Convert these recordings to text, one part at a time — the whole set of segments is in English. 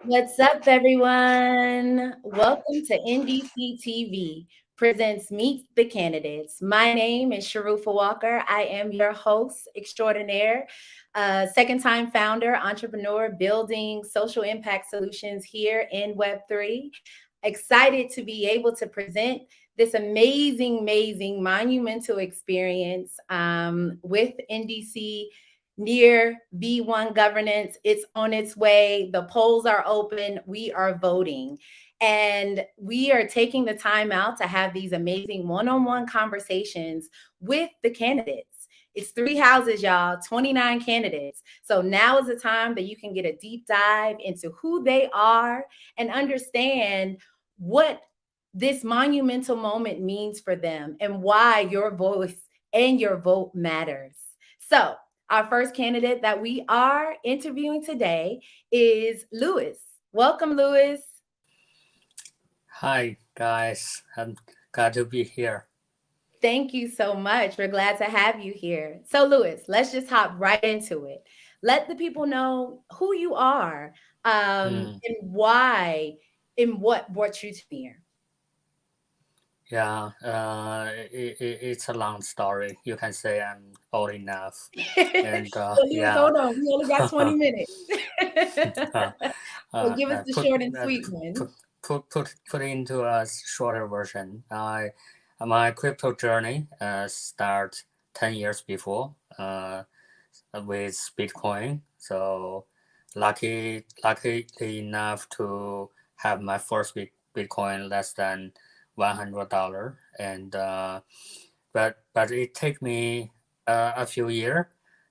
What's up, everyone? Welcome to NDC TV presents Meet the Candidates. My name is Sharufa Walker. I am your host extraordinaire, second time founder, entrepreneur, building social impact solutions here in Web3. Excited to be able to present this amazing, monumental experience with NDC near V1 governance. It's on its way. The polls are open. We are voting. And we are taking the time out to have these amazing one on one conversations with the candidates. It's three houses, y'all, 29 candidates. So now is the time that you can get a deep dive into who they are and understand what this monumental moment means for them and why your voice and your vote matters. So, our first candidate that we are interviewing today is Louis. Welcome, Louis. Hi, guys. I'm glad to be here. Thank you so much. We're glad to have you here. So, Louis, let's just hop right into it. Let the people know who you are Mm, and why and what brought you to here. yeah, it's a long story. You can say I'm old enough. And So, Louis, yeah, hold on. We only got 20 minutes. uh, So, give us the put, short and sweet one. put into a shorter version. My crypto journey start 10 years before with Bitcoin. So luckily enough to have my first Bitcoin less than $100, and but it take me a few years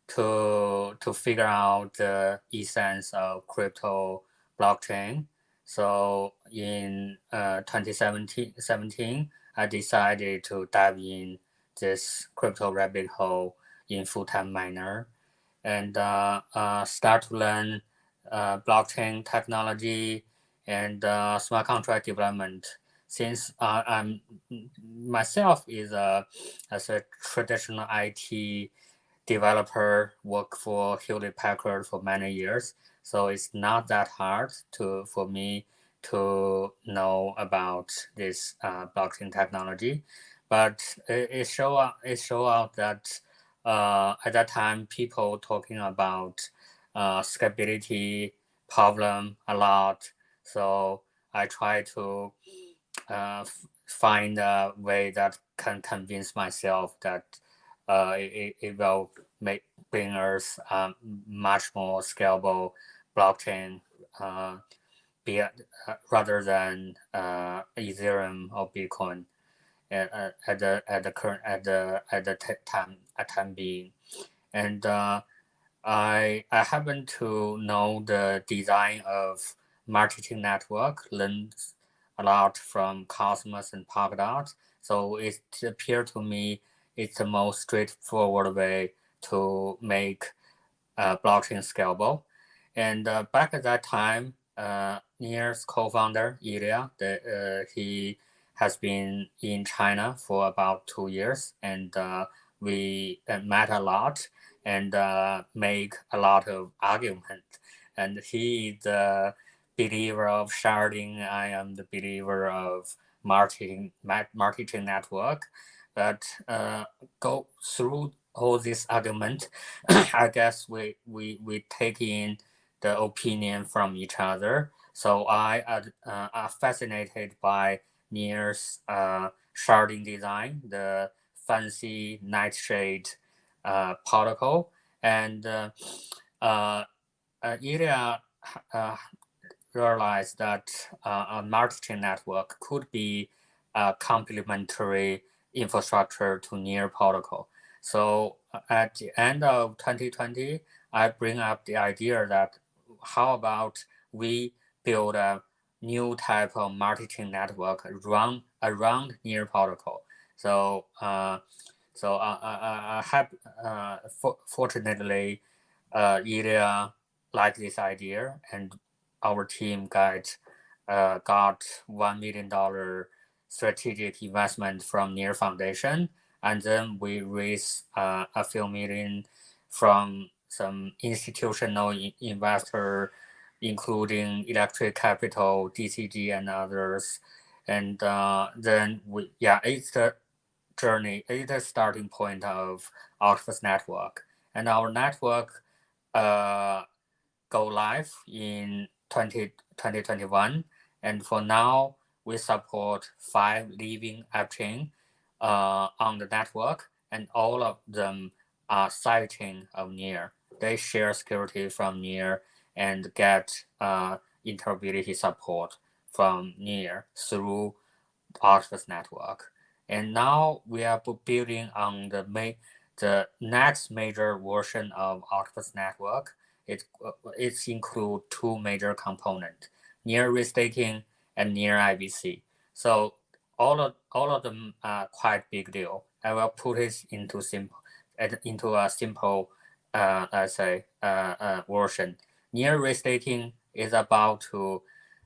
to figure out the essence of crypto blockchain. So in 2017, I decided to dive in this crypto rabbit hole in full-time miner and start to learn blockchain technology and smart contract development. Since I'm myself is as a traditional IT developer, work for Hewlett Packard for many years, so it's not that hard for me to know about this blockchain technology. But it show out that at that time people talking about scalability problem a lot. So I try to find a way that can convince myself that it will make bring us much more scalable blockchain, uh, be rather than Ethereum or Bitcoin at the current at the time being. And I happen to know the design of marketing network, learned a lot from Cosmos and Polkadot. So it appeared to me it's the most straightforward way to make blockchain scalable. And back at that time, Near's co-founder Ilya, he has been in China for about 2 years, and we met a lot and make a lot of argument. And he is the believer of sharding. I am the believer of marketing network. But go through all this argument, I guess we take in the opinion from each other. So I are fascinated by Near's sharding design, the fancy nightshade protocol, and uh, Ilya uh, realized that a marketing network could be a complementary infrastructure to Near protocol. So at the end of 2020, I bring up the idea that how about we build a new type of marketing network around Near protocol. So I have fortunately Ilya liked this idea, and our team got $1 million strategic investment from Near Foundation, and then we raised a few million from some institutional investor including Electric Capital, DCG, and others. And then it's the journey, it's the starting point of Octopus Network. And our network uh, go live in 2021. And for now, we support 5 living app chain on the network, and all of them are sidechain of Near. They share security from Near and get interoperability support from Near through Octopus network. And now we are building on the next major version of Octopus network. It's include 2 major components: near restaking and near IBC. So all of them are quite big deal. I will put it into a simple let's say version. Near restaking is about to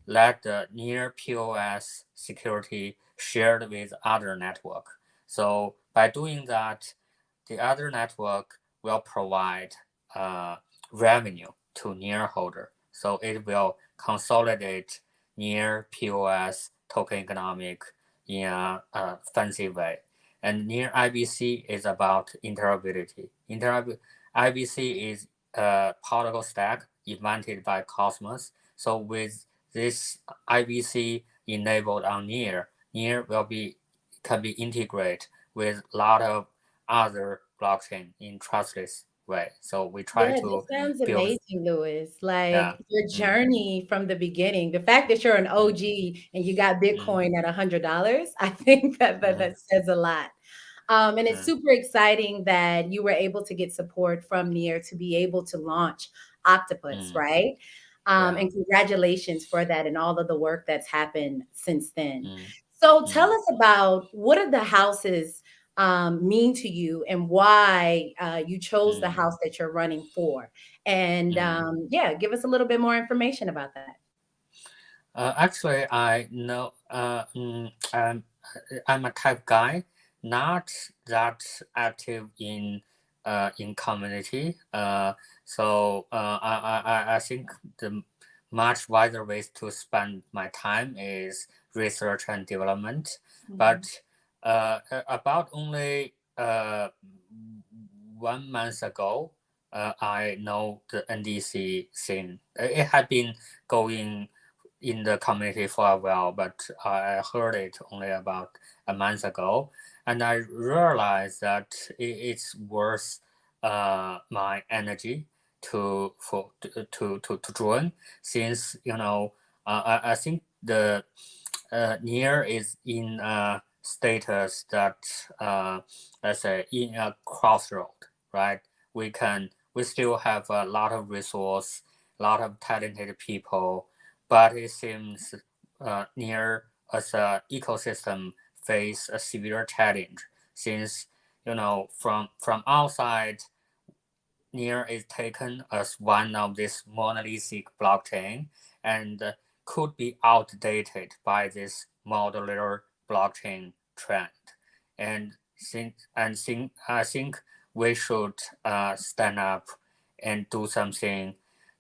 let the near POS security shared with other network. So by doing that, the other network will provide revenue to near holder. So it will consolidate near POS token economic in a fancy way. And near IBC is about interoperability. IBC is a protocol stack invented by Cosmos. So with this IBC enabled on Near can be integrated with a lot of other blockchain in trustless way. So we try Yeah, to this sounds build, amazing, Louis. yeah, Like your mm, journey from the beginning, the fact that you're an mm, OG and you got mm, Bitcoin at $100, I think that mm, says a lot. And it's mm, super exciting that you were able to get support from Near to be able to launch Octopus, mm, right? yeah, And congratulations for that and all of the work that's happened since then. mm, So tell mm, us about what are the houses mean to you and why you chose the mm, house that you're running for. And mm. yeah, give us a little bit more information about that. Actually, I know I'm a type guy, not that active in community. I think the much wiser ways to spend my time is research and development. Mhm. But about only 1 month ago, I know the NDC thing. It had been going in the community for a while, but I heard it only about a month ago, and I realized that it's worth my energy to join, since I think the near is in a status that let's say in a crossroad, right? We still have a lot of resource, a lot of talented people, but it seems near as a ecosystem face a severe challenge, since from outside, near is taken as one of this monolithic blockchain and could be outdated by this modular blockchain trend. I think we should stand up and do something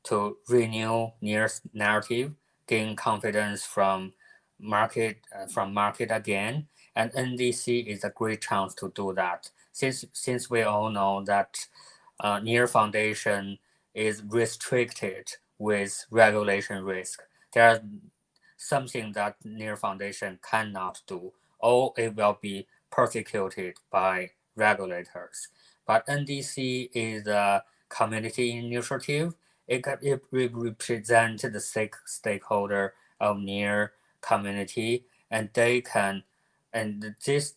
to renew Near's narrative, gain confidence from market again, and NDC is a great chance to do that. Since we all know that Near Foundation is restricted with regulation risk. There's something that Near Foundation cannot do, or it will be persecuted by regulators. But NDC is a community initiative. It represents the stakeholder of Near community, and they can, and this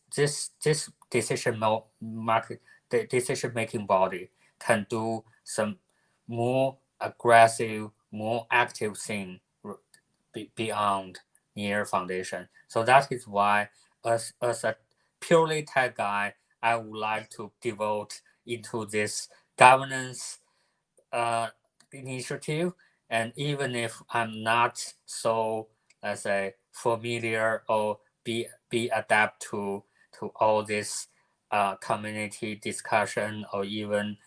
market the decision making body can do some more aggressive, more active thing beyond Near Foundation. So that is why, as a purely tech guy, I would like to devote into this governance uh, initiative. And even if I'm not so, let's say, familiar or be adapt to all this community discussion or even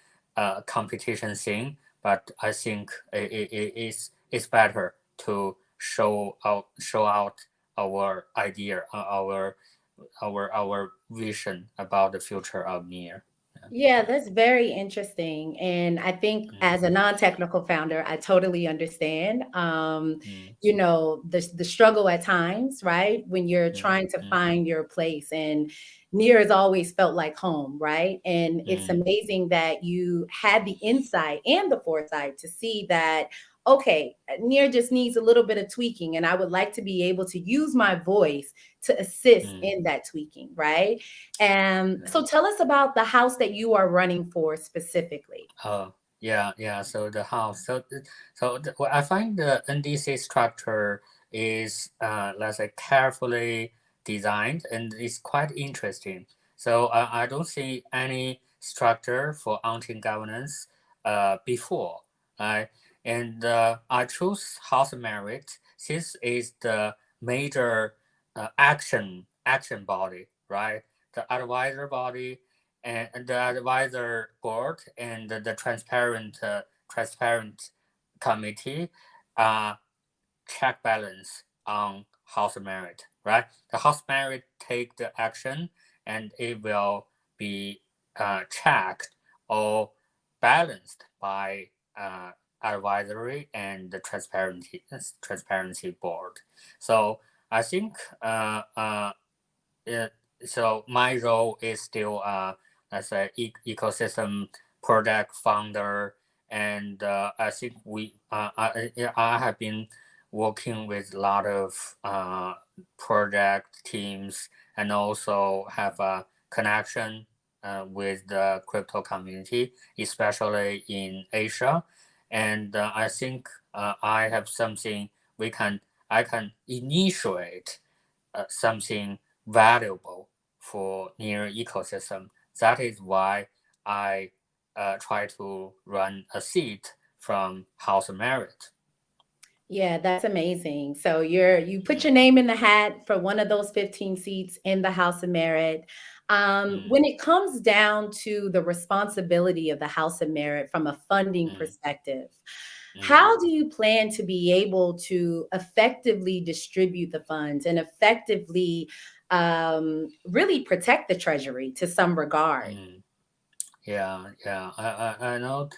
competition thing, but I think it's better to show out our idea, our vision about the future of NIR. Yeah, that's very interesting. And I think Mm, as a non-technical founder, I totally understand mm, the struggle at times, right? When you're mm, trying to mm, find your place. And near has always felt like home, right? And it's mm, amazing that you had the insight and the foresight to see that, okay, near just needs a little bit of tweaking. And I would like to be able to use my voice to assist mm, in that tweaking, right? And yeah. so tell us about the house that you are running for specifically. Oh, yeah, yeah. So the house. Well, I find the NDC structure is, let's say, carefully designed, and it's quite interesting. So I don't see any structure for on-chain governance before. Right? And I choose House Merit since it's the major action body, right? The advisor body and the advisor board and the transparent committee check balance on House Merit, right? The House Merit take the action and it will be checked or balanced by advisory and the transparency board. So I think yeah, so my role is still as a ecosystem product founder, and I think I have been working with a lot of project teams, and also have a connection with the crypto community, especially in Asia, and I think I have something we can I can initiate something valuable for near ecosystem. That is why I try to run a seat from House of Merit. Yeah, that's amazing. So you put Mm, your name in the hat for one of those 15 seats in the House of Merit. mm, When it comes down to the responsibility of the House of Merit from a funding mm, perspective, mm, how do you plan to be able to effectively distribute the funds and effectively really protect the treasury to some regard? mm. Yeah, yeah. I know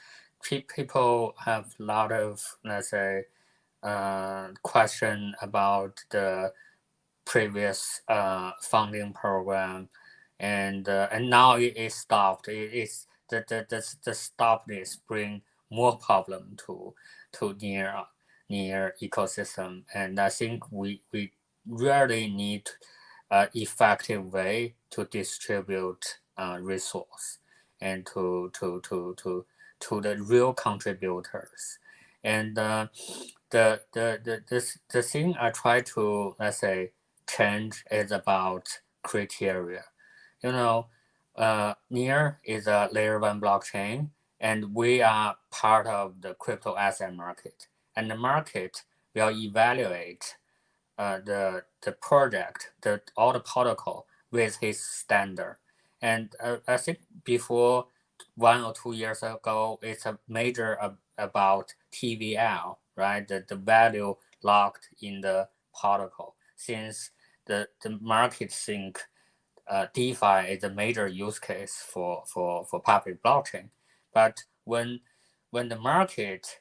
people have a lot of, let's say, question about the previous funding program, and now it is stopped. It's the stopness bring more problem to near ecosystem, and I think we really need an effective way to distribute resource and to the real contributors, and the thing I try to, let's say, change is about criteria. You know, Near is a layer one blockchain, and we are part of the crypto asset market. And the market will evaluate the project, all the protocol with his standard. And I think before 1 or 2 years ago, it's a major about TVL, right? The value locked in the protocol. Since the market think DeFi is a major use case for public blockchain, but when the market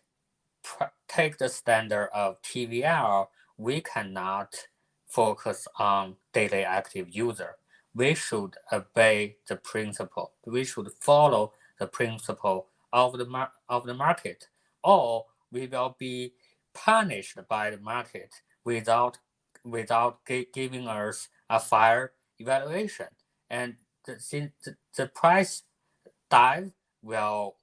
take the standard of TVL, we cannot focus on daily active user. We should obey the principle. We should follow the principle of of the market, or we will be punished by the market without giving us a fair evaluation. And the price dive will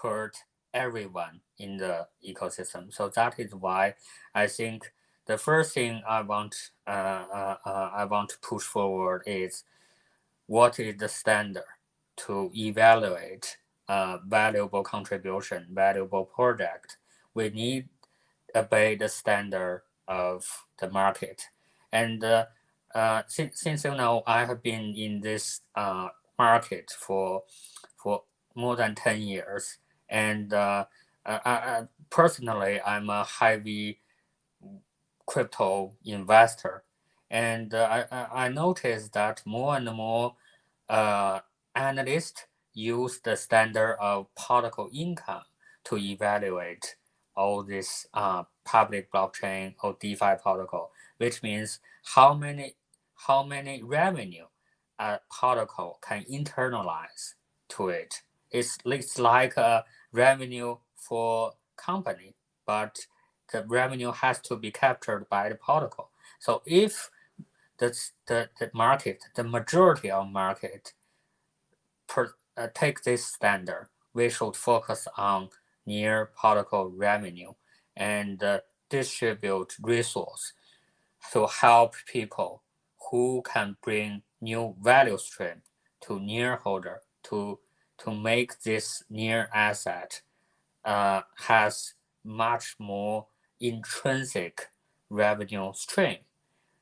hurt everyone in the ecosystem. So that is why I think the first thing I want to push forward is what is the standard to evaluate valuable contribution, valuable project. We need obey the standard of the market. And since you know, I have been in this market for more than 10 years, and Personally, I'm a heavy crypto investor, and I noticed that more and more uh, analysts use the standard of particle income to evaluate all this public blockchain or DeFi protocol, which means how many revenue a protocol can internalize to it. It's like a revenue for company, but the revenue has to be captured by the protocol. So if the market, the majority of market take this standard, we should focus on near protocol revenue and distribute resource to help people who can bring new value stream to near holder to make this near asset has much more intrinsic revenue stream.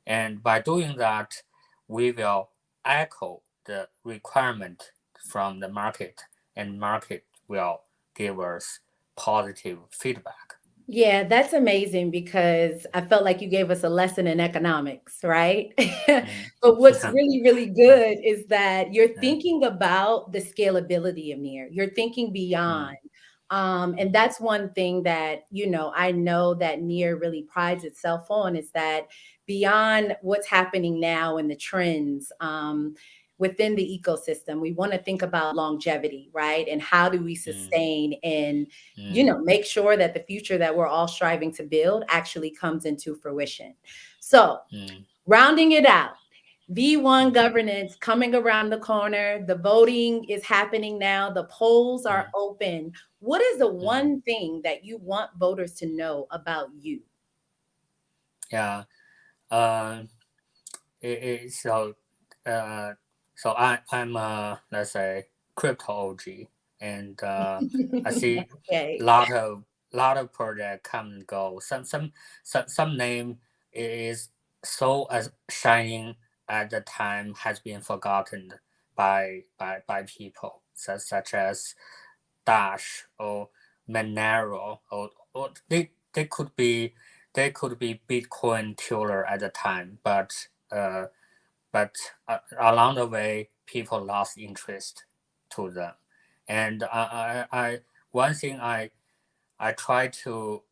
And by doing that, we will echo the requirement from the market, and market will give us positive feedback. Yeah, that's amazing because I felt like you gave us a lesson in economics, right? Mm. But what's really, really Yeah. good is that you're Yeah. thinking about the scalability of near. You're thinking beyond. Mm. And that's one thing that, I know that near really prides itself on is that beyond what's happening now and the trends, within the ecosystem, we want to think about longevity, right? And how do we Mm. sustain and Mm. make sure that the future that we're all striving to build actually comes into fruition. So, Mm. rounding it out, V1 Mm. governance coming around the corner. The voting is happening now. The polls are Mm. open. What is the Mm. one thing that you want voters to know about you? Yeah. Um. So, uh, so I'm let's say crypto OG, and I see Okay. lot of project come and go. Some name is so as shining at the time has been forgotten by people such as Dash or Monero or they could be Bitcoin killer at the time, but along the way, people lost interest to them. And one thing I try to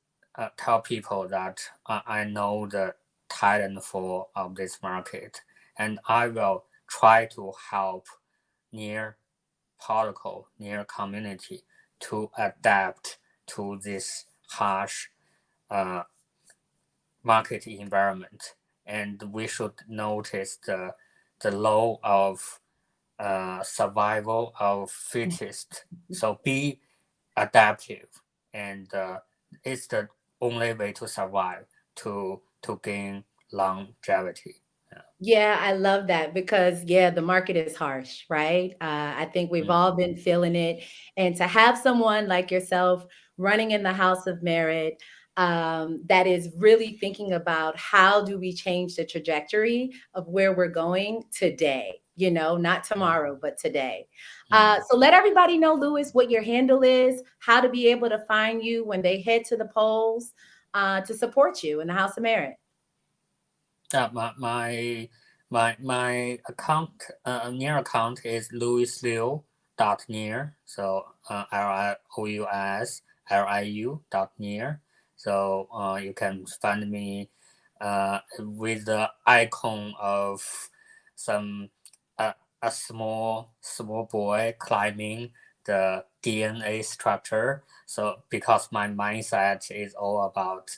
tell people that I know the talent for of this market, and I will try to help near protocol, near community to adapt to this harsh uh, market environment, and we should notice the law of survival of fittest. So be adaptive, and it's the only way to survive to gain longevity. Yeah. Yeah, I love that because, yeah, the market is harsh, right? I think we've Mm. all been feeling it. And to have someone like yourself running in the House of Merit, that is really thinking about how do we change the trajectory of where we're going today, not Mm. tomorrow, but today. Mm. So let everybody know, Louis, what your handle is, how to be able to find you when they head to the polls to support you in the House of Merit. My account near account is Louis Liu dot near, so LIOUS dot near. So you can find me with the icon of some a small boy climbing the DNA structure. So because my mindset is all about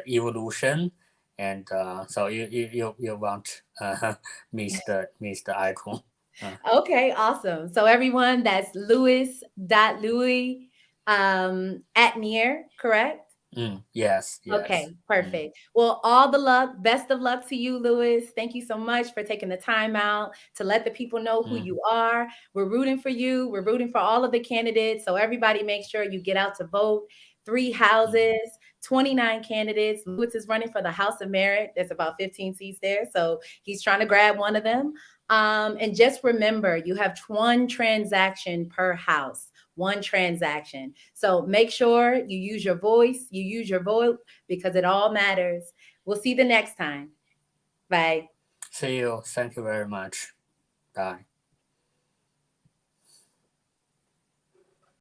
evolution, and so you won't miss the icon. Okay, awesome. So everyone, that's Louis at near, correct? Yes, yes. Okay, Mm. perfect. Well, all the luck, best of luck to you, Louis. Thank you so much for taking the time out to let the people know who Mm. you are. We're rooting for you. We're rooting for all of the candidates. So everybody make sure you get out to vote. Three Mm. houses, 29 candidates. Louis is running for the House of Merit. There's about 15 seats there. So he's trying to grab one of them. And just remember, you have one transaction per house. one transaction. So make sure you use your voice, you use your vote, because it all matters. We'll see you the next time. Bye. See you. Thank you very much. Bye.